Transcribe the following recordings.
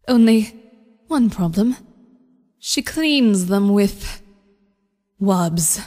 Only one problem. She cleans them with wubs.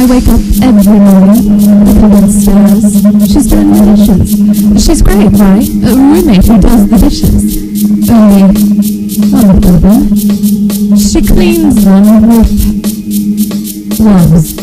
Wake up every morning, come downstairs, she's doing the dishes. She's great, right? A roommate who does the dishes. Only one problem. She cleans them with gloves.